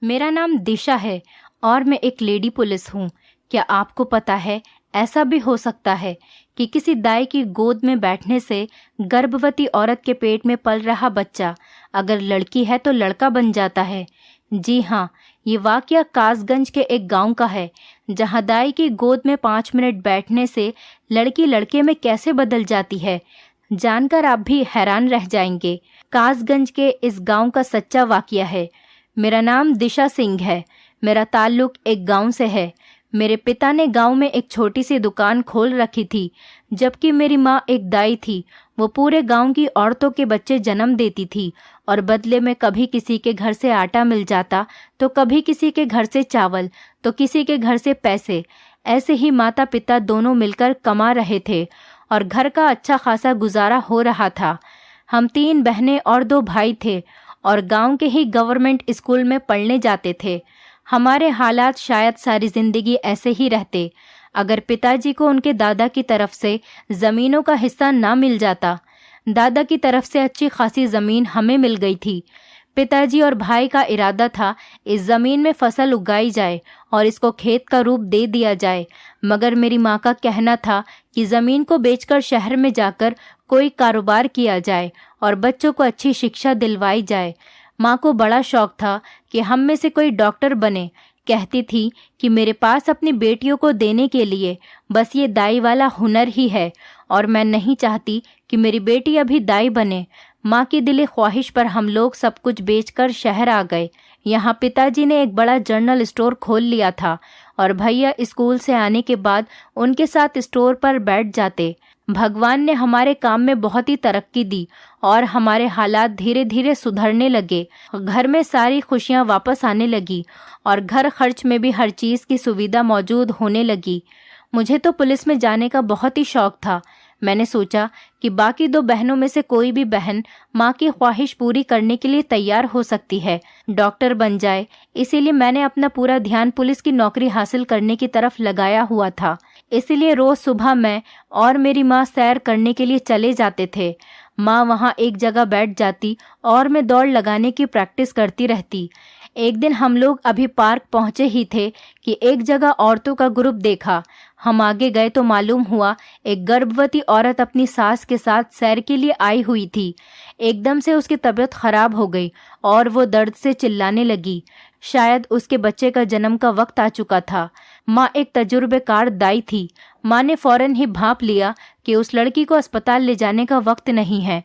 मेरा नाम दिशा है और मैं एक लेडी पुलिस हूँ। क्या आपको पता है, ऐसा भी हो सकता है कि किसी दाई की गोद में बैठने से गर्भवती औरत के पेट में पल रहा बच्चा अगर लड़की है तो लड़का बन जाता है। जी हाँ, ये वाकया कासगंज के एक गांव का है, जहां दाई की गोद में 5 मिनट बैठने से लड़की लड़के में कैसे बदल जाती है। जानकर आप भी हैरान रह जाएंगे। कासगंज के इस गांव का सच्चा वाकया है। मेरा नाम दिशा सिंह है। मेरा ताल्लुक एक गांव से है। मेरे पिता ने गांव में एक छोटी सी दुकान खोल रखी थी, जबकि मेरी माँ एक दाई थी। वो पूरे गांव की औरतों के बच्चे जन्म देती थी और बदले में कभी किसी के घर से आटा मिल जाता, तो कभी किसी के घर से चावल, तो किसी के घर से पैसे। ऐसे ही माता पिता दोनों मिलकर कमा रहे थे और घर का अच्छा खासा गुजारा हो रहा था। हम 3 बहनें और 2 भाई थे और गांव के ही गवर्नमेंट स्कूल में पढ़ने जाते थे। हमारे हालात शायद सारी जिंदगी ऐसे ही रहते अगर पिताजी को उनके दादा की तरफ से जमीनों का हिस्सा ना मिल जाता। दादा की तरफ से अच्छी खासी जमीन हमें मिल गई थी। पिताजी और भाई का इरादा था इस जमीन में फसल उगाई जाए और इसको खेत का रूप दे दिया जाए, मगर मेरी माँ का कहना था कि जमीन को बेचकर शहर में जाकर कोई कारोबार किया जाए और बच्चों को अच्छी शिक्षा दिलवाई जाए। माँ को बड़ा शौक था कि हम में से कोई डॉक्टर बने। कहती थी कि मेरे पास अपनी बेटियों को देने के लिए बस ये दाई वाला हुनर ही है और मैं नहीं चाहती कि मेरी बेटी अभी दाई बने। माँ की दिली ख्वाहिश पर हम लोग सब कुछ बेचकर शहर आ गए। यहाँ पिताजी ने एक बड़ा जनरल स्टोर खोल लिया था और भैया स्कूल से आने के बाद उनके साथ स्टोर पर बैठ जाते। भगवान ने हमारे काम में बहुत ही तरक्की दी और हमारे हालात धीरे धीरे सुधरने लगे। घर में सारी खुशियाँ वापस आने लगी और घर खर्च में भी हर चीज़ की सुविधा मौजूद होने लगी। मुझे तो पुलिस में जाने का बहुत ही शौक था। मैंने सोचा कि बाकी 2 बहनों में से कोई भी बहन माँ की ख्वाहिश पूरी करने के लिए तैयार हो सकती है, डॉक्टर बन जाए। इसीलिए मैंने अपना पूरा ध्यान पुलिस की नौकरी हासिल करने की तरफ लगाया हुआ था। इसीलिए रोज सुबह मैं और मेरी माँ सैर करने के लिए चले जाते थे। माँ वहाँ एक जगह बैठ जाती और मैं दौड़ लगाने की प्रैक्टिस करती रहती। एक दिन हम लोग अभी पार्क पहुँचे ही थे कि एक जगह औरतों का ग्रुप देखा। हम आगे गए तो मालूम हुआ एक गर्भवती औरत अपनी सास के साथ सैर के लिए आई हुई थी। एकदम से उसकी तबीयत खराब हो गई और वो दर्द से चिल्लाने लगी। शायद उसके बच्चे का जन्म का वक्त आ चुका था। माँ एक तजुर्बेकार दाई थी। माँ ने फौरन ही भांप लिया कि उस लड़की को अस्पताल ले जाने का वक्त नहीं है।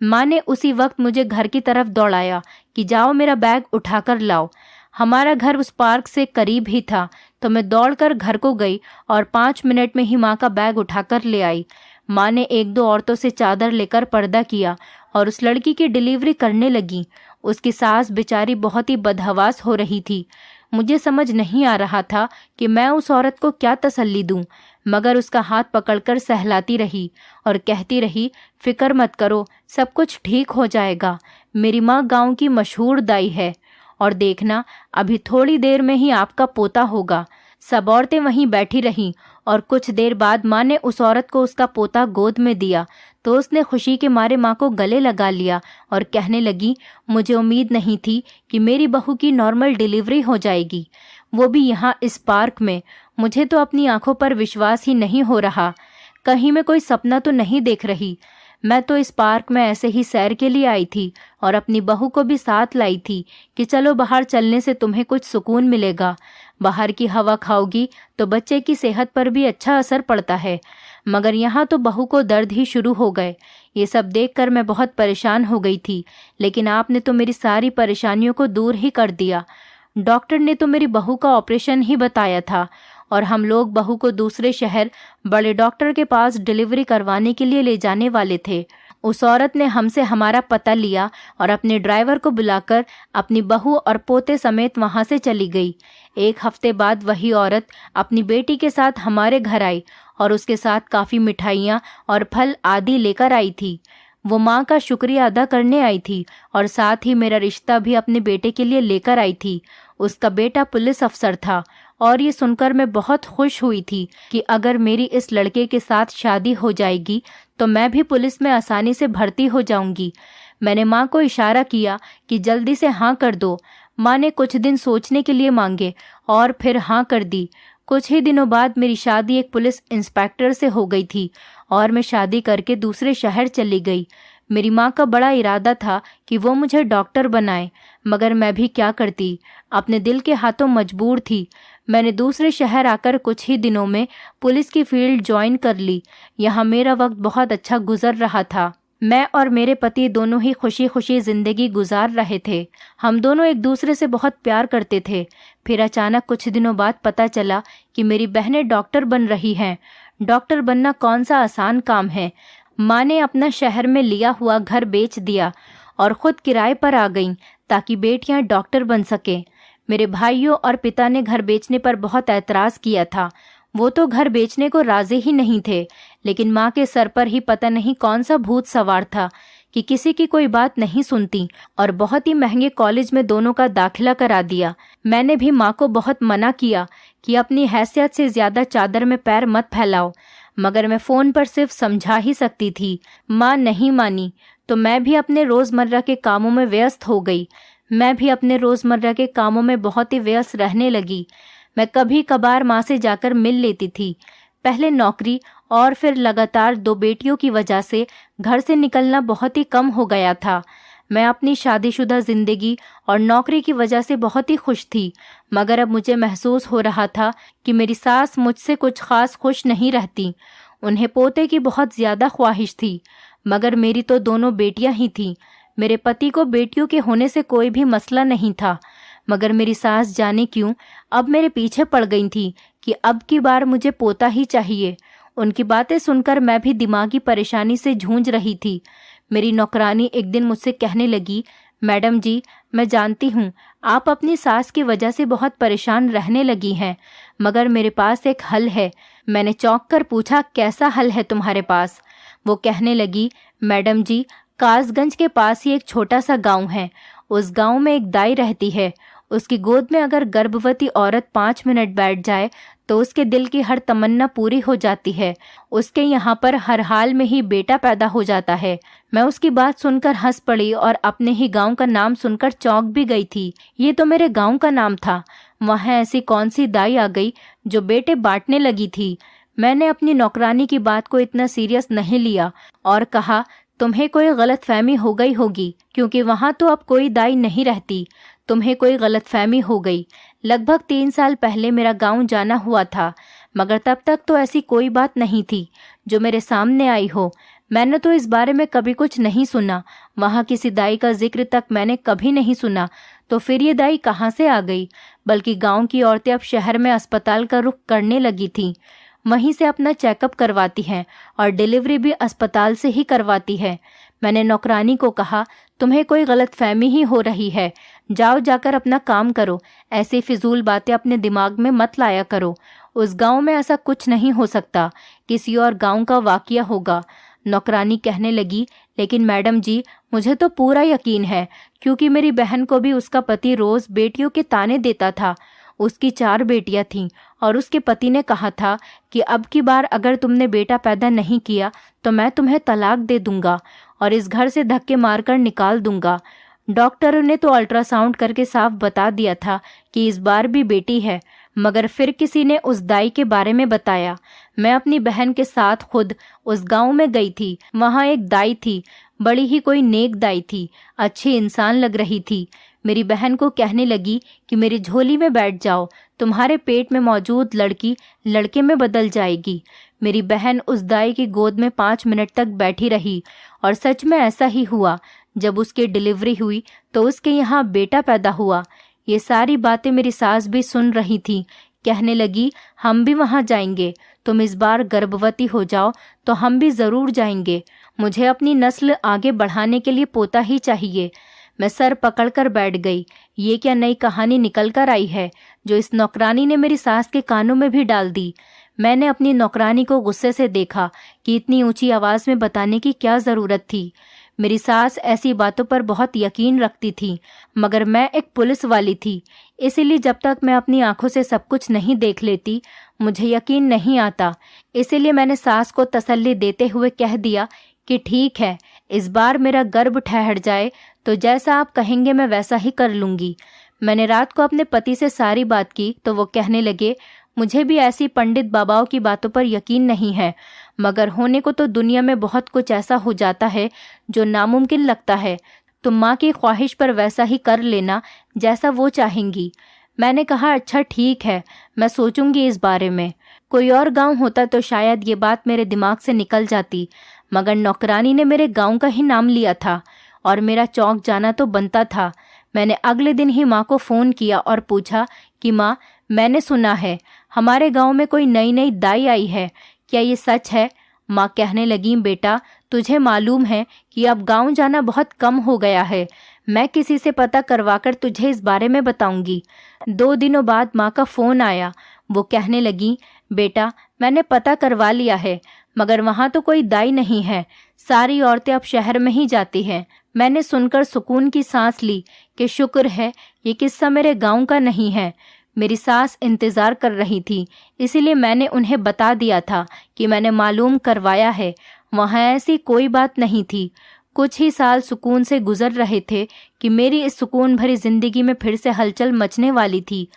माँ ने उसी वक्त मुझे घर की तरफ दौड़ाया कि जाओ मेरा बैग उठाकर लाओ। हमारा घर उस पार्क से करीब ही था, तो मैं दौड़कर घर को गई और 5 मिनट में ही माँ का बैग उठाकर ले आई। माँ ने 1-2 औरतों से चादर लेकर पर्दा किया और उस लड़की की डिलीवरी करने लगी। उसकी सास बेचारी बहुत ही बदहवास हो रही थी। मुझे समझ नहीं आ रहा था कि मैं उस औरत को क्या तसल्ली दूं, मगर उसका हाथ पकड़कर सहलाती रही और कहती रही, फिक्र मत करो, सब कुछ ठीक हो जाएगा। मेरी माँ गांव की मशहूर दाई है और देखना, अभी थोड़ी देर में ही आपका पोता होगा। सब औरतें वहीं बैठी रहीं और कुछ देर बाद माँ ने उस औरत को उसका पोता गोद में दिया तो उसने खुशी के मारे माँ को गले लगा लिया और कहने लगी, मुझे उम्मीद नहीं थी कि मेरी बहू की नॉर्मल डिलीवरी हो जाएगी, वो भी यहाँ इस पार्क में। मुझे तो अपनी आंखों पर विश्वास ही नहीं हो रहा। कहीं मैं कोई सपना तो नहीं देख रही। मैं तो इस पार्क में ऐसे ही सैर के लिए आई थी और अपनी बहू को भी साथ लाई थी कि चलो बाहर चलने से तुम्हें कुछ सुकून मिलेगा। बाहर की हवा खाओगी तो बच्चे की सेहत पर भी अच्छा असर पड़ता है। मगर यहाँ तो बहू को दर्द ही शुरू हो गए। ये सब देखकर मैं बहुत परेशान हो गई थी, लेकिन आपने तो मेरी सारी परेशानियों को दूर ही कर दिया। डॉक्टर ने तो मेरी बहू का ऑपरेशन ही बताया था और हम लोग बहू को दूसरे शहर बड़े डॉक्टर के पास डिलीवरी करवाने के लिए ले जाने वाले थे। उस औरत ने हमसे हमारा पता लिया और अपने ड्राइवर को बुलाकर अपनी बहू और पोते समेत वहां से चली गई। 1 हफ्ते बाद वही औरत अपनी बेटी के साथ हमारे घर आई और उसके साथ काफ़ी मिठाइयाँ और फल आदि लेकर आई थी। वो माँ का शुक्रिया अदा करने आई थी और साथ ही मेरा रिश्ता भी अपने बेटे के लिए लेकर आई थी। उसका बेटा पुलिस अफसर था और ये सुनकर मैं बहुत खुश हुई थी कि अगर मेरी इस लड़के के साथ शादी हो जाएगी तो मैं भी पुलिस में आसानी से भर्ती हो जाऊंगी। मैंने माँ को इशारा किया कि जल्दी से हाँ कर दो। माँ ने कुछ दिन सोचने के लिए मांगे और फिर हाँ कर दी। कुछ ही दिनों बाद मेरी शादी एक पुलिस इंस्पेक्टर से हो गई थी और मैं शादी करके दूसरे शहर चली गई। मेरी माँ का बड़ा इरादा था कि वो मुझे डॉक्टर बनाए, मगर मैं भी क्या करती, अपने दिल के हाथों मजबूर थी। मैंने दूसरे शहर आकर कुछ ही दिनों में पुलिस की फील्ड ज्वाइन कर ली। यहाँ मेरा वक्त बहुत अच्छा गुजर रहा था। मैं और मेरे पति दोनों ही खुशी खुशी जिंदगी गुजार रहे थे। हम दोनों एक दूसरे से बहुत प्यार करते थे। फिर अचानक कुछ दिनों बाद पता चला कि मेरी बहनें डॉक्टर बन रही हैं। डॉक्टर बनना कौन सा आसान काम है। माँ ने अपना शहर में लिया हुआ घर बेच दिया और खुद किराए पर आ गईं ताकि बेटियां डॉक्टर बन सकें। मेरे भाइयों और पिता ने घर बेचने पर बहुत ऐतराज़ किया था। वो तो घर बेचने को राजी ही नहीं थे, लेकिन माँ के सर पर ही पता नहीं कौन सा भूत सवार था कि किसी की कोई बात नहीं सुनती और बहुत ही महंगे कॉलेज में दोनों का दाखिला करा दिया। मैंने भी माँ को बहुत मना किया कि अपनी हैसियत से ज़्यादा चादर में पैर मत फैलाओ, मगर मैं फ़ोन पर सिर्फ समझा ही सकती थी। माँ नहीं मानी तो मैं भी अपने रोज़मर्रा के कामों में व्यस्त हो गई। मैं भी अपने रोज़मर्रा के कामों में बहुत ही व्यस्त रहने लगी। मैं कभी कभार माँ से जाकर मिल लेती थी। पहले नौकरी और फिर लगातार 2 बेटियों की वजह से घर से निकलना बहुत ही कम हो गया था। मैं अपनी शादीशुदा ज़िंदगी और नौकरी की वजह से बहुत ही खुश थी, मगर अब मुझे महसूस हो रहा था कि मेरी सास मुझसे कुछ खास खुश नहीं रहती। उन्हें पोते की बहुत ज़्यादा ख्वाहिश थी, मगर मेरी तो दोनों बेटियां ही थीं। मेरे पति को बेटियों के होने से कोई भी मसला नहीं था, मगर मेरी सास जाने क्यों अब मेरे पीछे पड़ गई थी कि अब की बार मुझे पोता ही चाहिए। उनकी बातें सुनकर मैं भी दिमागी परेशानी से जूझ रही थी। मेरी नौकरानी एक दिन मुझसे कहने लगी, मैडम जी, मैं जानती हूँ आप अपनी सास की वजह से बहुत परेशान रहने लगी हैं, मगर मेरे पास एक हल है। मैंने चौंक कर पूछा, कैसा हल है तुम्हारे पास? वो कहने लगी, मैडम जी, कासगंज के पास ही एक छोटा सा गांव है। उस गांव में एक दाई रहती है। उसकी गोद में अगर गर्भवती औरत 5 मिनट बैठ जाए तो उसके दिल की हर तमन्ना पूरी हो जाती है। उसके यहाँ पर हर हाल में ही बेटा पैदा हो जाता है। मैं उसकी बात सुनकर हंस पड़ी और अपने ही गांव का नाम सुनकर चौंक भी गई थी। ये तो मेरे गांव का नाम था। वहाँ ऐसी कौन सी दाई आ गई जो बेटे बांटने लगी थी। मैंने अपनी नौकरानी की बात को इतना सीरियस नहीं लिया और कहा, तुम्हें कोई गलतफहमी हो गई होगी, क्योंकि वहाँ तो अब कोई दाई नहीं रहती। तुम्हें कोई गलतफहमी हो गई। लगभग 3 साल पहले मेरा गांव जाना हुआ था, मगर तब तक तो ऐसी कोई बात नहीं थी जो मेरे सामने आई हो। मैंने तो इस बारे में कभी कुछ नहीं सुना। वहाँ किसी दाई का जिक्र तक मैंने कभी नहीं सुना। तो फिर ये दाई कहाँ से आ गई? बल्कि गांव की औरतें अब शहर में अस्पताल का रुख करने लगी थीं। वहीं से अपना चेकअप करवाती हैं और डिलीवरी भी अस्पताल से ही करवाती है। मैंने नौकरानी को कहा, तुम्हें कोई गलतफहमी ही हो रही है। जाओ जाकर अपना काम करो। ऐसी फिजूल बातें अपने दिमाग में मत लाया करो। उस गांव में ऐसा कुछ नहीं हो सकता, किसी और गांव का वाकया होगा। नौकरानी कहने लगी, लेकिन मैडम जी, मुझे तो पूरा यकीन है, क्योंकि मेरी बहन को भी उसका पति रोज बेटियों के ताने देता था। उसकी 4 बेटियां थीं और उसके पति ने कहा था कि अब की बार अगर तुमने बेटा पैदा नहीं किया तो मैं तुम्हें तलाक दे दूंगा और इस घर से धक्के मारकर निकाल दूंगा। डॉक्टरों ने तो अल्ट्रासाउंड करके साफ बता दिया था कि इस बार भी बेटी है, मगर फिर किसी ने उस दाई के बारे में बताया। मैं अपनी बहन के साथ खुद उस गांव में गई थी। वहां एक दाई थी, बड़ी ही कोई नेक दाई थी, अच्छी इंसान लग रही थी। मेरी बहन को कहने लगी कि मेरी झोली में बैठ जाओ, तुम्हारे पेट में मौजूद लड़की लड़के में बदल जाएगी। मेरी बहन उस दाई की गोद में 5 मिनट तक बैठी रही और सच में ऐसा ही हुआ। जब उसकी डिलीवरी हुई तो उसके यहाँ बेटा पैदा हुआ। ये सारी बातें मेरी सास भी सुन रही थी। कहने लगी, हम भी वहाँ जाएंगे, तुम इस बार गर्भवती हो जाओ तो हम भी ज़रूर जाएंगे। मुझे अपनी नस्ल आगे बढ़ाने के लिए पोता ही चाहिए। मैं सर पकड़कर बैठ गई। ये क्या नई कहानी निकल कर आई है जो इस नौकरानी ने मेरी सास के कानों में भी डाल दी। मैंने अपनी नौकरानी को गुस्से से देखा कि इतनी ऊंची आवाज़ में बताने की क्या ज़रूरत थी। मेरी सास ऐसी बातों पर बहुत यकीन रखती थी, मगर मैं एक पुलिस वाली थी, इसीलिए जब तक मैं अपनी आंखों से सब कुछ नहीं देख लेती मुझे यकीन नहीं आता। इसीलिए मैंने सास को तसल्ली देते हुए कह दिया कि ठीक है, इस बार मेरा गर्भ ठहर जाए तो जैसा आप कहेंगे मैं वैसा ही कर लूँगी। मैंने रात को अपने पति से सारी बात की तो वो कहने लगे, मुझे भी ऐसी पंडित बाबाओं की बातों पर यकीन नहीं है, मगर होने को तो दुनिया में बहुत कुछ ऐसा हो जाता है जो नामुमकिन लगता है। तुम माँ की ख्वाहिश पर वैसा ही कर लेना जैसा वो चाहेंगी। मैंने कहा, अच्छा ठीक है, मैं सोचूंगी इस बारे में। कोई और गांव होता तो शायद ये बात मेरे दिमाग से निकल जाती, मगर नौकरानी ने मेरे गांव का ही नाम लिया था और मेरा चौंक जाना तो बनता था। मैंने अगले दिन ही माँ को फ़ोन किया और पूछा कि माँ, मैंने सुना है हमारे गांव में कोई नई नई दाई आई है, क्या ये सच है? माँ कहने लगी, बेटा तुझे मालूम है कि अब गांव जाना बहुत कम हो गया है। मैं किसी से पता करवाकर तुझे इस बारे में बताऊंगी। 2 दिनों बाद माँ का फ़ोन आया। वो कहने लगी, बेटा मैंने पता करवा लिया है, मगर वहाँ तो कोई दाई नहीं है। सारी औरतें अब शहर में ही जाती हैं। मैंने सुनकर सुकून की सांस ली कि शुक्र है ये किस्सा मेरे गांव का नहीं है। मेरी सास इंतज़ार कर रही थी, इसीलिए मैंने उन्हें बता दिया था कि मैंने मालूम करवाया है। वहाँ ऐसी कोई बात नहीं थी। कुछ ही साल सुकून से गुजर रहे थे कि मेरी इस सुकून भरी जिंदगी में फिर से हलचल मचने वाली थी।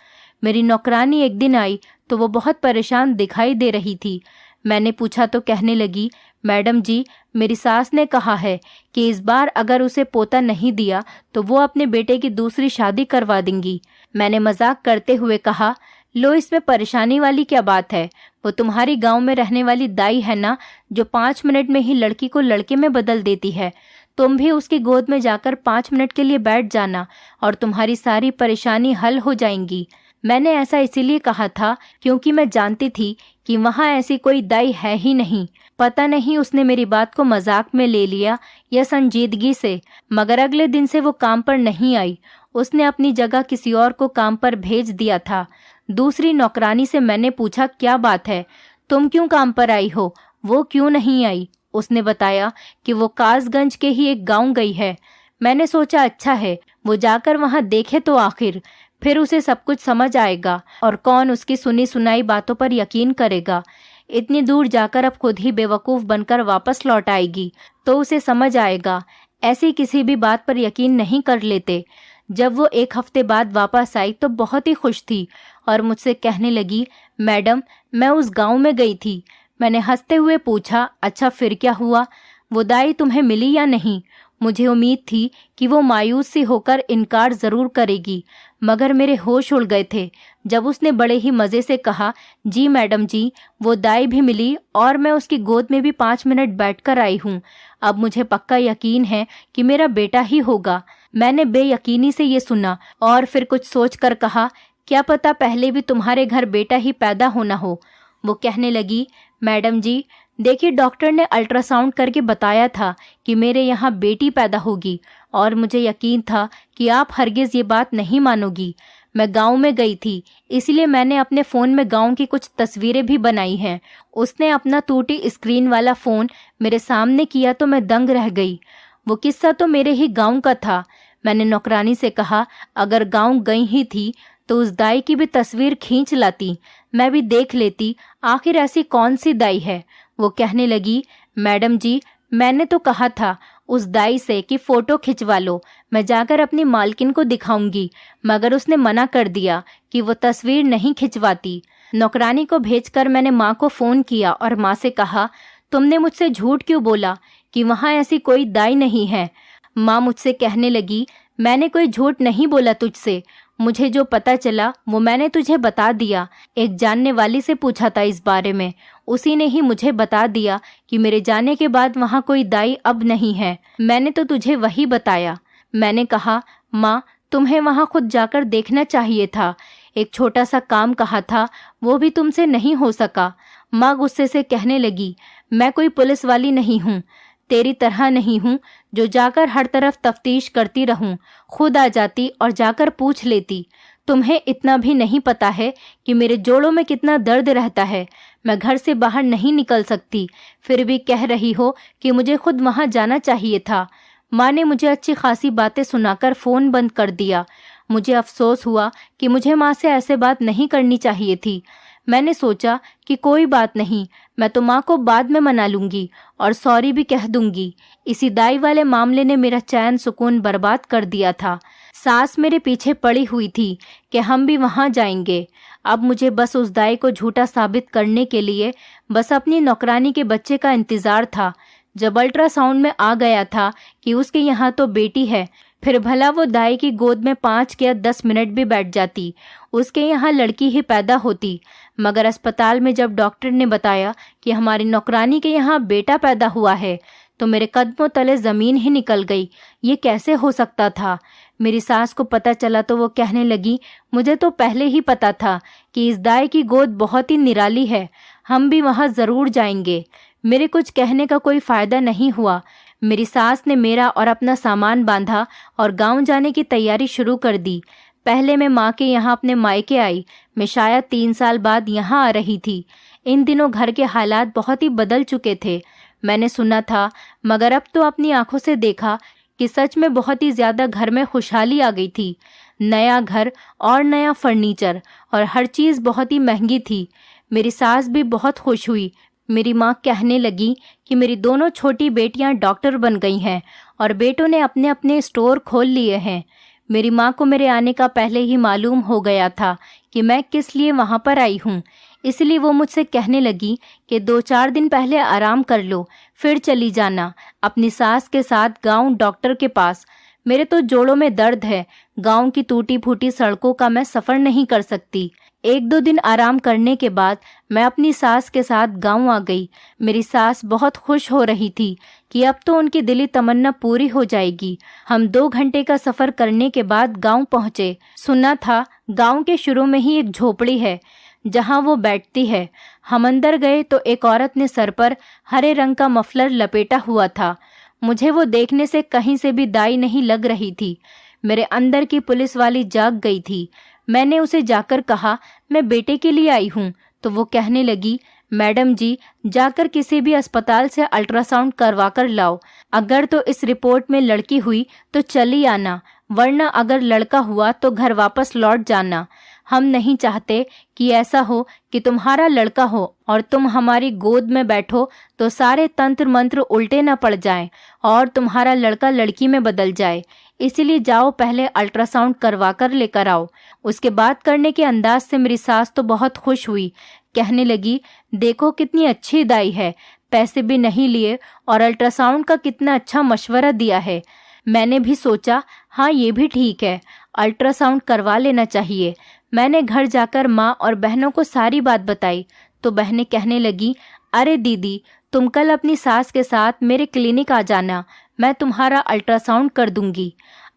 मेरी नौकरानी एक दिन आई तो वो बहुत परेशान दिखाई दे रही थी। मैंने पूछा तो कहने लगी, मैडम जी, मेरी सास ने कहा है कि इस बार अगर उसे पोता नहीं दिया तो वो अपने बेटे की दूसरी शादी करवा देंगी। मैंने मजाक करते हुए कहा, लो इसमें परेशानी वाली क्या बात है? वो तुम्हारी गांव में रहने वाली दाई है ना, जो 5 मिनट में ही लड़की को लड़के में बदल देती है। तुम भी उसकी गोद में जाकर 5 मिनट के लिए बैठ जाना और तुम्हारी सारी परेशानी हल हो जाएंगी। मैंने ऐसा इसीलिए कहा था क्योंकि मैं जानती थी कि वहाँ ऐसी कोई दाई है ही नहीं। पता नहीं उसने मेरी बात को मजाक में ले लिया या संजीदगी से, मगर अगले दिन से वो काम पर नहीं आई। उसने अपनी जगह किसी और को काम पर भेज दिया था। दूसरी नौकरानी से मैंने पूछा, क्या बात है, तुम क्यों काम पर आई हो, वो क्यों नहीं आई? उसने बताया कि वो कासगंज के ही एक गांव गई है। मैंने सोचा अच्छा है, वो जाकर वहां देखे तो आखिर, फिर उसे सब कुछ समझ आएगा और कौन उसकी सुनी सुनाई बातों पर यकीन करेगा। इतनी दूर जाकर अब खुद ही बेवकूफ़ बनकर वापस लौट आएगी तो उसे समझ आएगा। ऐसी किसी भी बात पर यकीन नहीं कर लेते। जब वो 1 हफ्ते बाद वापस आई तो बहुत ही खुश थी और मुझसे कहने लगी, मैडम मैं उस गांव में गई थी। मैंने हंसते हुए पूछा, अच्छा फिर क्या हुआ? वो दाई तुम्हें मिली या नहीं? मुझे उम्मीद थी कि वो मायूस सी होकर इनकार ज़रूर करेगी, मगर मेरे होश उड़ गए थे जब उसने बड़े ही मज़े से कहा, जी मैडम जी, वो दाई भी मिली और मैं उसकी गोद में भी 5 मिनट बैठकर आई हूँ। अब मुझे पक्का यकीन है कि मेरा बेटा ही होगा। मैंने बेयकीनी से ये सुना और फिर कुछ सोचकर कहा, क्या पता पहले भी तुम्हारे घर बेटा ही पैदा होना हो। वो कहने लगी, मैडम जी देखिए, डॉक्टर ने अल्ट्रासाउंड करके बताया था कि मेरे यहाँ बेटी पैदा होगी और मुझे यकीन था कि आप हरगिज़ ये बात नहीं मानोगी। मैं गांव में गई थी, इसलिए मैंने अपने फ़ोन में गांव की कुछ तस्वीरें भी बनाई हैं। उसने अपना टूटी स्क्रीन वाला फ़ोन मेरे सामने किया तो मैं दंग रह गई। वो किस्सा तो मेरे ही गांव का था। मैंने नौकरानी से कहा, अगर गांव गई ही थी तो उस दाई की भी तस्वीर खींच लाती, मैं भी देख लेती आखिर ऐसी कौन सी दाई है। वो कहने लगी, मैडम जी मैंने तो कहा था उस दाई से कि फ़ोटो खिंचवा लो, मैं जाकर अपनी मालकिन को दिखाऊंगी, मगर उसने मना कर दिया कि वो तस्वीर नहीं खिंचवाती। नौकरानी को भेजकर मैंने माँ को फ़ोन किया और माँ से कहा, तुमने मुझसे झूठ क्यों बोला कि वहाँ ऐसी कोई दाई नहीं है? माँ मुझसे कहने लगी, मैंने कोई झूठ नहीं बोला तुझसे, मुझे जो पता चला वो मैंने तुझे बता दिया। एक जानने वाली से पूछा था इस बारे में, उसी ने ही मुझे बता दिया कि मेरे जाने के बाद वहाँ कोई दाई अब नहीं है। मैंने तो तुझे वही बताया। मैंने कहा, माँ तुम्हें वहाँ खुद जाकर देखना चाहिए था। एक छोटा सा काम कहा था, वो भी तुमसे नहीं हो सका। माँ गुस्से से कहने लगी, मैं कोई पुलिस वाली नहीं हूँ, तेरी तरह नहीं हूँ जो जाकर हर तरफ तफ्तीश करती रहूँ। खुद आ जाती और जाकर पूछ लेती। तुम्हें इतना भी नहीं पता है कि मेरे जोड़ों में कितना दर्द रहता है। मैं घर से बाहर नहीं निकल सकती, फिर भी कह रही हो कि मुझे खुद वहाँ जाना चाहिए था। माँ ने मुझे अच्छी खासी बातें सुनाकर फ़ोन बंद कर दिया। मुझे अफसोस हुआ कि मुझे माँ से ऐसे बात नहीं करनी चाहिए थी। मैंने सोचा कि कोई बात नहीं, मैं तो माँ को बाद में मना लूँगी और सॉरी भी कह दूँगी। इसी दाई वाले मामले ने मेरा चैन सुकून बर्बाद कर दिया था। सास मेरे पीछे पड़ी हुई थी कि हम भी वहां जाएंगे। अब मुझे बस उस दाई को झूठा साबित करने के लिए बस अपनी नौकरानी के बच्चे का इंतजार था। जब अल्ट्रासाउंड में आ गया था कि उसके यहाँ तो बेटी है, फिर भला वो दाई की गोद में 5 या 10 मिनट भी बैठ जाती, उसके यहाँ लड़की ही पैदा होती। मगर अस्पताल में जब डॉक्टर ने बताया कि हमारी नौकरानी के यहाँ बेटा पैदा हुआ है, तो मेरे कदमों तले ज़मीन ही निकल गई। ये कैसे हो सकता था? मेरी सास को पता चला तो वो कहने लगी, मुझे तो पहले ही पता था कि इस दाई की गोद बहुत ही निराली है, हम भी वहाँ ज़रूर जाएंगे। मेरे कुछ कहने का कोई फ़ायदा नहीं हुआ। मेरी सास ने मेरा और अपना सामान बांधा और गांव जाने की तैयारी शुरू कर दी। पहले मैं माँ के यहाँ अपने मायके आई। मैं शायद 3 साल बाद यहाँ आ रही थी। इन दिनों घर के हालात बहुत ही बदल चुके थे। मैंने सुना था, मगर अब तो अपनी आंखों से देखा कि सच में बहुत ही ज़्यादा घर में खुशहाली आ गई थी। नया घर और नया फर्नीचर और हर चीज़ बहुत ही महंगी थी। मेरी सास भी बहुत खुश हुई। मेरी माँ कहने लगी कि मेरी दोनों छोटी बेटियां डॉक्टर बन गई हैं और बेटों ने अपने अपने स्टोर खोल लिए हैं। मेरी माँ को मेरे आने का पहले ही मालूम हो गया था कि मैं किस लिए वहाँ पर आई हूँ। इसलिए वो मुझसे कहने लगी कि 2-4 दिन पहले आराम कर लो, फिर चली जाना अपनी सास के साथ गांव डॉक्टर के पास। मेरे तो जोड़ों में दर्द है। गांव की टूटी फूटी सड़कों का मैं सफ़र नहीं कर सकती। 1-2 दिन आराम करने के बाद मैं अपनी सास के साथ गांव आ गई। मेरी सास बहुत खुश हो रही थी कि अब तो उनकी दिली तमन्ना पूरी हो जाएगी। हम 2 घंटे का सफ़र करने के बाद गांव पहुँचे। सुना था गांव के शुरू में ही एक झोपड़ी है जहां वो बैठती है। हम अंदर गए तो एक औरत ने सर पर हरे रंग का मफलर लपेटा हुआ था। मुझे वो देखने से कहीं से भी दाई नहीं लग रही थी। मेरे अंदर की पुलिस वाली जाग गई थी। मैंने उसे जाकर कहा, मैं बेटे के लिए आई हूँ। तो वो कहने लगी, मैडम जी, जाकर किसी भी अस्पताल से अल्ट्रासाउंड करवा कर लाओ। अगर तो इस रिपोर्ट में लड़की हुई तो चली आना, वरना अगर लड़का हुआ तो घर वापस लौट जाना। हम नहीं चाहते कि ऐसा हो कि तुम्हारा लड़का हो और तुम हमारी गोद में बैठो तो सारे तंत्र मंत्र उल्टे न पड़ जाएं और तुम्हारा लड़का लड़की में बदल जाए। इसीलिए जाओ, पहले अल्ट्रासाउंड करवा कर लेकर आओ। उसके बात करने के अंदाज से मेरी सास तो बहुत खुश हुई। कहने लगी, देखो कितनी अच्छी दाई है, पैसे भी नहीं लिए और अल्ट्रासाउंड का कितना अच्छा मशवरा दिया है। मैंने भी सोचा, हाँ ये भी ठीक है, अल्ट्रासाउंड करवा लेना चाहिए। मैंने घर जाकर माँ और बहनों को सारी बात बताई तो बहनें कहने लगी, अरे दीदी, तुम कल अपनी सास के साथ मेरे क्लिनिक आ जाना, मैं तुम्हारा अल्ट्रासाउंड कर दूंगी।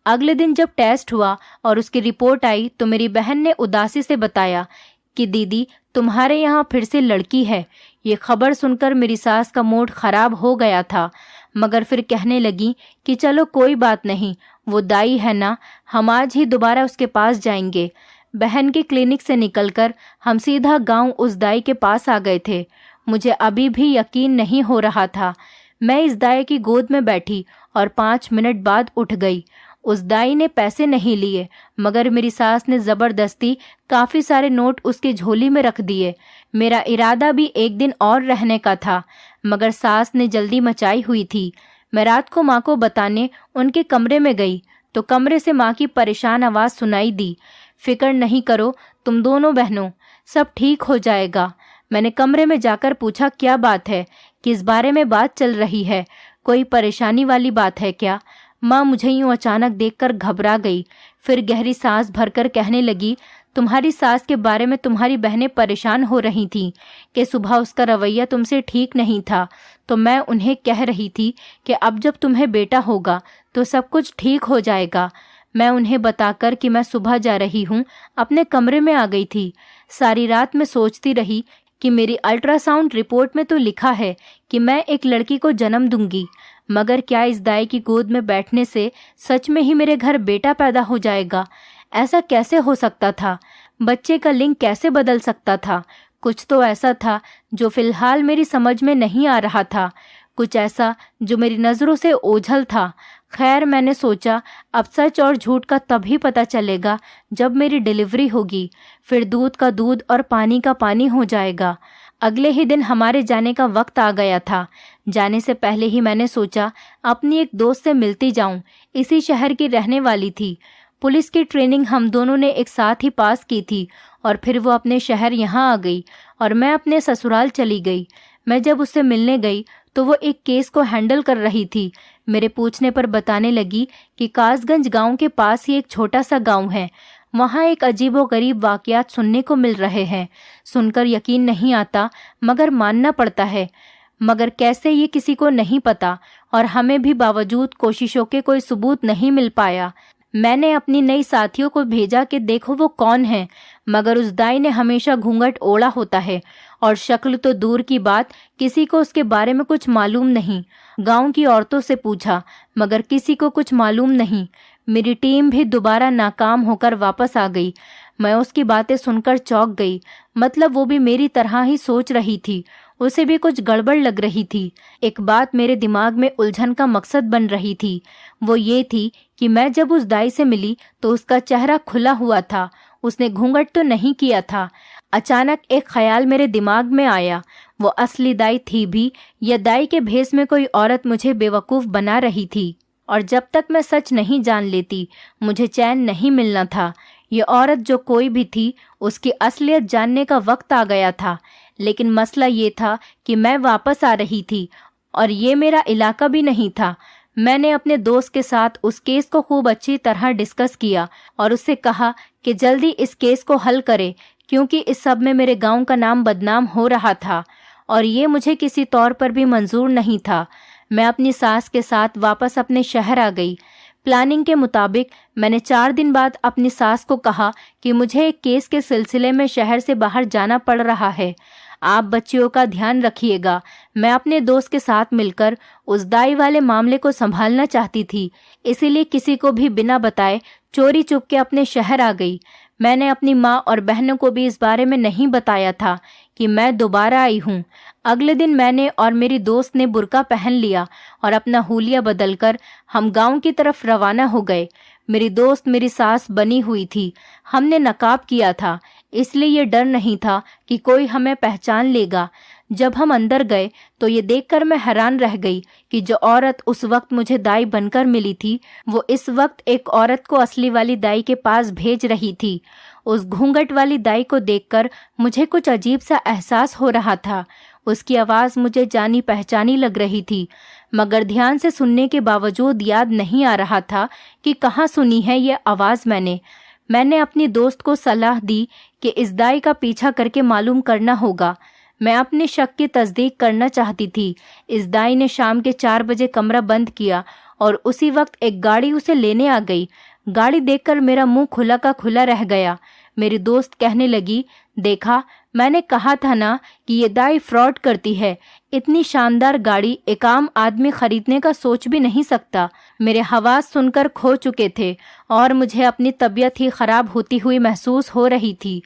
अगले दिन जब टेस्ट हुआ और उसकी रिपोर्ट आई तो मेरी बहन ने उदासी से बताया कि दीदी, तुम्हारे यहाँ फिर से लड़की है। ये खबर सुनकर मेरी सास का मूड खराब हो गया था, मगर फिर कहने लगी कि चलो कोई बात नहीं, वो दाई है ना, हम आज ही दोबारा उसके पास जाएंगे। बहन के क्लिनिक से निकलकर हम सीधा गांव उस दाई के पास आ गए थे। मुझे अभी भी यकीन नहीं हो रहा था। मैं इस दाई की गोद में बैठी और 5 मिनट बाद उठ गई। उस दाई ने पैसे नहीं लिए, मगर मेरी सास ने ज़बरदस्ती काफ़ी सारे नोट उसके झोली में रख दिए। मेरा इरादा भी एक दिन और रहने का था, मगर सास ने जल्दी मचाई हुई थी। मैं रात को माँ को बताने उनके कमरे में गई तो कमरे से माँ की परेशान आवाज़ सुनाई दी, फिक्र नहीं करो तुम दोनों बहनों, सब ठीक हो जाएगा। मैंने कमरे में जाकर पूछा, क्या बात है, किस बारे में बात चल रही है, कोई परेशानी वाली बात है क्या? माँ मुझे यूँ अचानक देखकर घबरा गई। फिर गहरी सांस भरकर कहने लगी, तुम्हारी सास के बारे में तुम्हारी बहनें परेशान हो रही थीं कि सुबह उसका रवैया तुमसे ठीक नहीं था, तो मैं उन्हें कह रही थी कि अब जब तुम्हें बेटा होगा तो सब कुछ ठीक हो जाएगा। मैं उन्हें बताकर कि मैं सुबह जा रही हूँ अपने कमरे में आ गई थी। सारी रात मैं सोचती रही कि मेरी अल्ट्रासाउंड रिपोर्ट में तो लिखा है कि मैं एक लड़की को जन्म दूंगी, मगर क्या इस दाई की गोद में बैठने से सच में ही मेरे घर बेटा पैदा हो जाएगा? ऐसा कैसे हो सकता था? बच्चे का लिंग कैसे बदल सकता था? कुछ तो ऐसा था जो फिलहाल मेरी समझ में नहीं आ रहा था, कुछ ऐसा जो मेरी नज़रों से ओझल था। खैर, मैंने सोचा अब सच और झूठ का तभी पता चलेगा जब मेरी डिलीवरी होगी, फिर दूध का दूध और पानी का पानी हो जाएगा। अगले ही दिन हमारे जाने का वक्त आ गया था। जाने से पहले ही मैंने सोचा अपनी एक दोस्त से मिलती जाऊं, इसी शहर की रहने वाली थी। पुलिस की ट्रेनिंग हम दोनों ने एक साथ ही पास की थी और फिर वो अपने शहर यहाँ आ गई और मैं अपने ससुराल चली गई। मैं जब उससे मिलने गई तो वो एक केस को हैंडल कर रही थी। मेरे पूछने पर बताने लगी कि कासगंज गांव के पास ही एक छोटा सा गांव है, वहाँ एक अजीबोगरीब वाकयात सुनने को मिल रहे हैं। सुनकर यकीन नहीं आता मगर मानना पड़ता है। मगर कैसे ये किसी को नहीं पता और हमें भी बावजूद कोशिशों के कोई सबूत नहीं मिल पाया। मैंने अपनी नई साथियों को भेजा कि देखो वो कौन है, मगर उस दाई ने हमेशा घूंघट ओढ़ा होता है और शक्ल तो दूर की बात, किसी को उसके बारे में कुछ मालूम नहीं। गांव की औरतों से पूछा मगर किसी को कुछ मालूम नहीं। मेरी टीम भी दोबारा नाकाम होकर वापस आ गई। मैं उसकी बातें सुनकर चौंक गई। मतलब वो भी मेरी तरह ही सोच रही थी, उसे भी कुछ गड़बड़ लग रही थी। एक बात मेरे दिमाग में उलझन का मकसद बन रही थी, वो ये थी कि मैं जब उस दाई से मिली तो उसका चेहरा खुला हुआ था, उसने घूंघट तो नहीं किया था। अचानक एक ख्याल मेरे दिमाग में आया, वो असली दाई थी भी या दाई के भेष में कोई औरत मुझे बेवकूफ़ बना रही थी। और जब तक मैं सच नहीं जान लेती मुझे चैन नहीं मिलना था। ये औरत जो कोई भी थी, उसकी असलियत जानने का वक्त आ गया था। लेकिन मसला ये था कि मैं वापस आ रही थी और ये मेरा इलाका भी नहीं था। मैंने अपने दोस्त के साथ उस केस को खूब अच्छी तरह डिस्कस किया और उससे कहा कि जल्दी इस केस को हल करे, क्योंकि इस सब में मेरे गांव का नाम बदनाम हो रहा था और ये मुझे किसी तौर पर भी मंजूर नहीं था। मैं अपनी सास के साथ वापस अपने शहर आ गई। प्लानिंग के मुताबिक मैंने 4 दिन बाद अपनी सास को कहा कि मुझे एक केस के सिलसिले में शहर से बाहर जाना पड़ रहा है, आप बच्चियों का ध्यान रखिएगा। मैं अपने दोस्त के साथ मिलकर उस दाई वाले मामले को संभालना चाहती थी, इसीलिए किसी को भी बिना बताए चोरी चुप के अपने शहर आ गई। मैंने अपनी माँ और बहनों को भी इस बारे में नहीं बताया था कि मैं दोबारा आई हूँ। अगले दिन मैंने और मेरी दोस्त ने बुर्का पहन लिया और अपना हुलिया बदलकर हम गांव की तरफ रवाना हो गए। मेरी दोस्त मेरी सास बनी हुई थी। हमने नकाब किया था, इसलिए ये डर नहीं था कि कोई हमें पहचान लेगा। जब हम अंदर गए तो ये देखकर मैं हैरान रह गई कि जो औरत उस वक्त मुझे दाई बनकर मिली थी, वो इस वक्त एक औरत को असली वाली दाई के पास भेज रही थी। उस घूंघट वाली दाई को देखकर मुझे कुछ अजीब सा एहसास हो रहा था। उसकी आवाज़ मुझे जानी पहचानी लग रही थी, मगर ध्यान से सुनने के बावजूद याद नहीं आ रहा था कि कहाँ सुनी है ये आवाज़ मैंने अपनी दोस्त को सलाह दी कि इस दाई का पीछा करके मालूम करना होगा। मैं अपने शक की तस्दीक करना चाहती थी। इस दाई ने शाम के 4 बजे कमरा बंद किया और उसी वक्त एक गाड़ी उसे लेने आ गई। गाड़ी देखकर मेरा मुंह खुला का खुला रह गया। मेरी दोस्त कहने लगी, देखा, मैंने कहा था ना कि ये दाई फ्रॉड करती है। इतनी शानदार गाड़ी एक आम आदमी खरीदने का सोच भी नहीं सकता। मेरे हवास सुनकर खो चुके थे और मुझे अपनी तबीयत ही खराब होती हुई महसूस हो रही थी।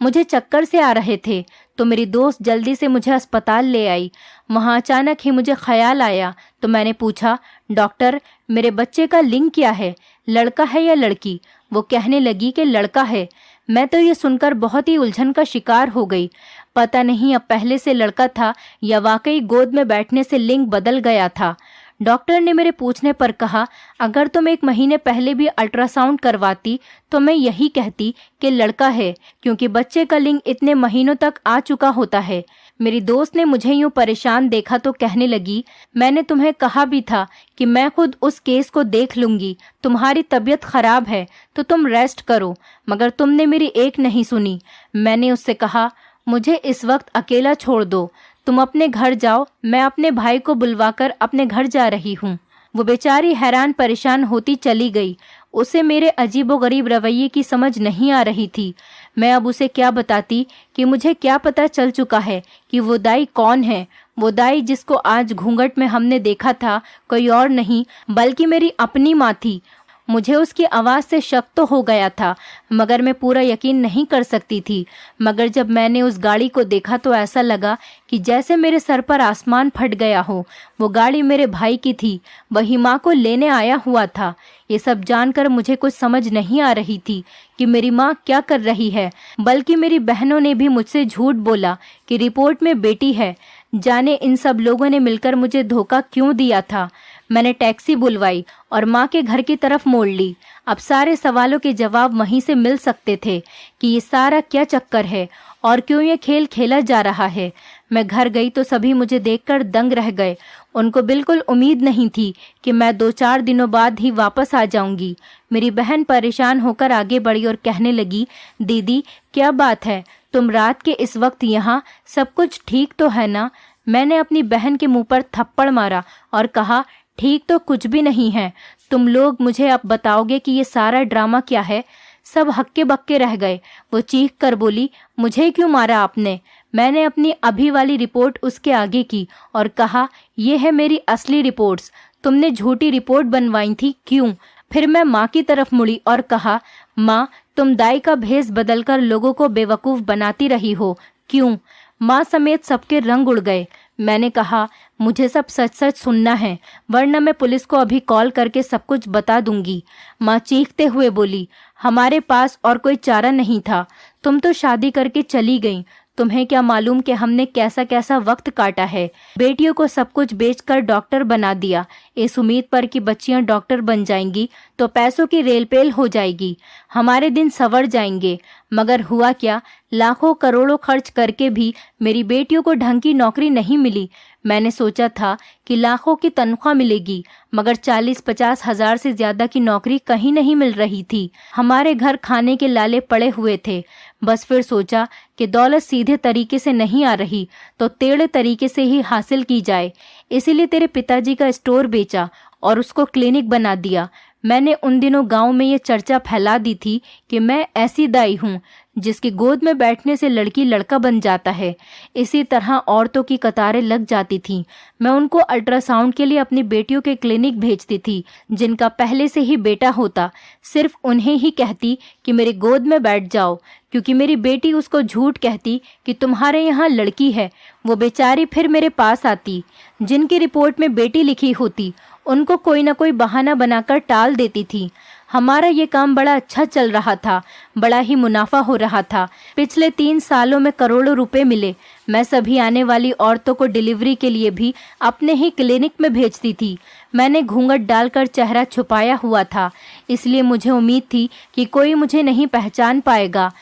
मुझे चक्कर से आ रहे थे तो मेरी दोस्त जल्दी से मुझे अस्पताल ले आई। वहाँ अचानक ही मुझे ख्याल आया तो मैंने पूछा, डॉक्टर, मेरे बच्चे का लिंग क्या है, लड़का है या लड़की? वो कहने लगी कि लड़का है। मैं तो ये सुनकर बहुत ही उलझन का शिकार हो गई। पता नहीं अब पहले से लड़का था या वाकई गोद में बैठने से लिंग बदल गया था। डॉक्टर ने मेरे पूछने पर कहा, अगर तुम 1 महीने पहले भी अल्ट्रासाउंड करवाती तो मैं यही कहती कि लड़का है, क्योंकि बच्चे का लिंग इतने महीनों तक आ चुका होता है। मेरी दोस्त ने मुझे यूं परेशान देखा तो कहने लगी, मैंने तुम्हें कहा भी था कि मैं खुद उस केस को देख लूंगी। तुम्हारी तबीयत खराब है तो तुम रेस्ट करो, मगर तुमने मेरी एक नहीं सुनी। मैंने उससे कहा, मुझे इस वक्त अकेला छोड़ दो, तुम अपने घर जाओ, मैं अपने भाई को बुलवाकर अपने घर जा रही हूँ। वो बेचारी हैरान परेशान होती चली गई। उसे मेरे अजीबोगरीब रवैये की समझ नहीं आ रही थी। मैं अब उसे क्या बताती कि मुझे क्या पता चल चुका है कि वो दाई कौन है। वो दाई जिसको आज घूंघट में हमने देखा था कोई और नहीं बल्कि मेरी अपनी माँ थी। मुझे उसकी आवाज़ से शक तो हो गया था, मगर मैं पूरा यकीन नहीं कर सकती थी। मगर जब मैंने उस गाड़ी को देखा तो ऐसा लगा कि जैसे मेरे सर पर आसमान फट गया हो। वो गाड़ी मेरे भाई की थी, वही माँ को लेने आया हुआ था। ये सब जानकर मुझे कुछ समझ नहीं आ रही थी कि मेरी माँ क्या कर रही है, बल्कि मेरी बहनों ने भी मुझसे झूठ बोला कि रिपोर्ट में बेटी है। जाने इन सब लोगों ने मिलकर मुझे धोखा क्यों दिया था। मैंने टैक्सी बुलवाई और माँ के घर की तरफ मोड़ ली। अब सारे सवालों के जवाब वहीं से मिल सकते थे कि ये सारा क्या चक्कर है और क्यों ये खेल खेला जा रहा है। मैं घर गई तो सभी मुझे देखकर दंग रह गए। उनको बिल्कुल उम्मीद नहीं थी कि मैं 2-4 दिनों बाद ही वापस आ जाऊंगी। मेरी बहन परेशान होकर आगे बढ़ी और कहने लगी, दीदी क्या बात है, तुम रात के इस वक्त यहाँ, सब कुछ ठीक तो है ना? मैंने अपनी बहन के मुंह पर थप्पड़ मारा और कहा, ठीक तो कुछ भी नहीं है। तुम लोग मुझे अब बताओगे कि ये सारा ड्रामा क्या है? सब हक्के बक्के रह गए। वो चीख कर बोली, मुझे क्यों मारा आपने? मैंने अपनी अभी वाली रिपोर्ट उसके आगे की और कहा, ये है मेरी असली रिपोर्ट्स, तुमने झूठी रिपोर्ट बनवाई थी, क्यों? फिर मैं माँ की तरफ मुड़ी और कहा, माँ तुम दाई का भेष बदलकर लोगों को बेवकूफ़ बनाती रही हो, क्यों? माँ समेत सबके रंग उड़ गए। मैंने कहा, मुझे सब सच सच सुनना है, वरना मैं पुलिस को अभी कॉल करके सब कुछ बता दूंगी। माँ चीखते हुए बोली, हमारे पास और कोई चारा नहीं था, तुम तो शादी करके चली गई। तुम्हें क्या मालूम कि हमने कैसा कैसा वक्त काटा है। बेटियों को सब कुछ बेचकर डॉक्टर बना दिया, इस उम्मीद पर कि बच्चियां डॉक्टर बन जाएंगी तो पैसों की रेलपेल हो जाएगी, हमारे दिन संवर जाएंगे। मगर हुआ क्या, लाखों करोड़ों खर्च करके भी मेरी बेटियों को ढंग की नौकरी नहीं मिली। मैंने सोचा था कि लाखों की तनख्वाह मिलेगी, मगर 40-50 हजार से ज्यादा की नौकरी कहीं नहीं मिल रही थी। हमारे घर खाने के लाले पड़े हुए थे। बस फिर सोचा कि दौलत सीधे तरीके से नहीं आ रही तो टेढ़े तरीके से ही हासिल की जाए। इसीलिए तेरे पिताजी का स्टोर बेचा और उसको क्लिनिक बना दिया। मैंने उन दिनों गांव में ये चर्चा फैला दी थी कि मैं ऐसी दाई हूँ जिसकी गोद में बैठने से लड़की लड़का बन जाता है। इसी तरह औरतों की कतारें लग जाती थीं। मैं उनको अल्ट्रासाउंड के लिए अपनी बेटियों के क्लिनिक भेजती थी, जिनका पहले से ही बेटा होता। सिर्फ उन्हें ही कहती कि मेरी गोद में बैठ जाओ, क्योंकि मेरी बेटी उसको झूठ कहती कि तुम्हारे यहाँ लड़की है। वो बेचारी फिर मेरे पास आती। जिनकी रिपोर्ट में बेटी लिखी होती उनको कोई ना कोई बहाना बनाकर टाल देती थी। हमारा ये काम बड़ा अच्छा चल रहा था, बड़ा ही मुनाफा हो रहा था। पिछले 3 सालों में करोड़ों रुपए मिले। मैं सभी आने वाली औरतों को डिलीवरी के लिए भी अपने ही क्लिनिक में भेजती थी। मैंने घूंघट डालकर चेहरा छुपाया हुआ था, इसलिए मुझे उम्मीद थी कि कोई मुझे नहीं पहचान पाएगा।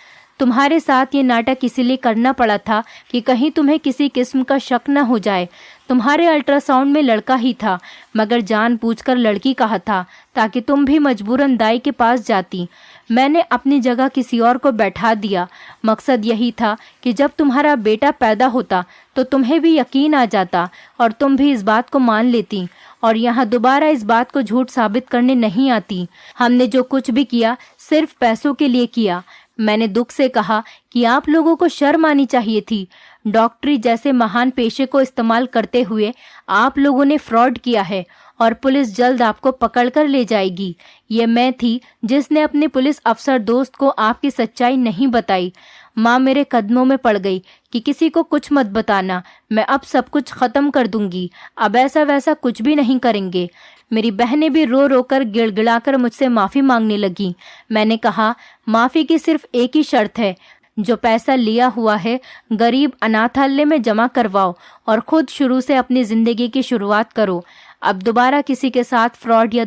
तुम्हारे साथ ये नाटक इसीलिए करना पड़ा था कि कहीं तुम्हें किसी किस्म का शक न हो जाए। तुम्हारे अल्ट्रासाउंड में लड़का ही था, मगर जानबूझकर लड़की कहा था ताकि तुम भी मजबूरन दाई के पास जाती। मैंने अपनी जगह किसी और को बैठा दिया। मकसद यही था कि जब तुम्हारा बेटा पैदा होता तो तुम्हें भी यकीन आ जाता और तुम भी इस बात को मान लेती और यहाँ दोबारा इस बात को झूठ साबित करने नहीं आती। हमने जो कुछ भी किया सिर्फ पैसों के लिए किया। मैंने दुख से कहा कि आप लोगों को शर्म आनी चाहिए थी। डॉक्टरी जैसे महान पेशे को इस्तेमाल करते हुए आप लोगों ने फ्रॉड किया है और पुलिस जल्द आपको पकड़कर ले जाएगी। ये मैं थी जिसने अपने पुलिस अफसर दोस्त को आपकी सच्चाई नहीं बताई। माँ मेरे कदमों में पड़ गई कि किसी को कुछ मत बताना, मैं अब सब कुछ खत्म कर दूंगी, अब ऐसा वैसा कुछ भी नहीं करेंगे। मेरी बहनें भी रो रो कर गिड़गिड़ाकर मुझसे माफ़ी मांगने लगी। मैंने कहा, माफ़ी की सिर्फ एक ही शर्त है, जो पैसा लिया हुआ है गरीब अनाथालय में जमा करवाओ और खुद शुरू से अपनी ज़िंदगी की शुरुआत करो। अब दोबारा किसी के साथ फ्रॉड या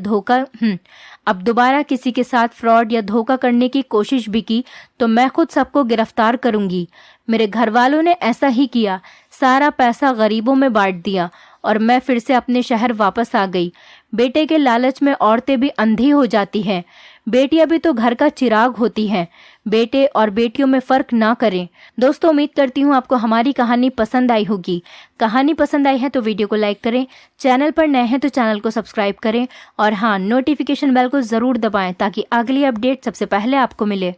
धोखा करने की कोशिश भी की तो मैं खुद सबको गिरफ्तार करूंगी। मेरे घर वालों ने ऐसा ही किया, सारा पैसा गरीबों में बांट दिया और मैं फिर से अपने शहर वापस आ गई। बेटे के लालच में औरतें भी अंधी हो जाती हैं। बेटियां भी तो घर का चिराग होती हैं। बेटे और बेटियों में फर्क ना करें। दोस्तों, उम्मीद करती हूँ आपको हमारी कहानी पसंद आई होगी। कहानी पसंद आई है तो वीडियो को लाइक करें, चैनल पर नए हैं तो चैनल को सब्सक्राइब करें और हाँ, नोटिफिकेशन बेल को ज़रूर दबाएं ताकि अगली अपडेट सबसे पहले आपको मिले।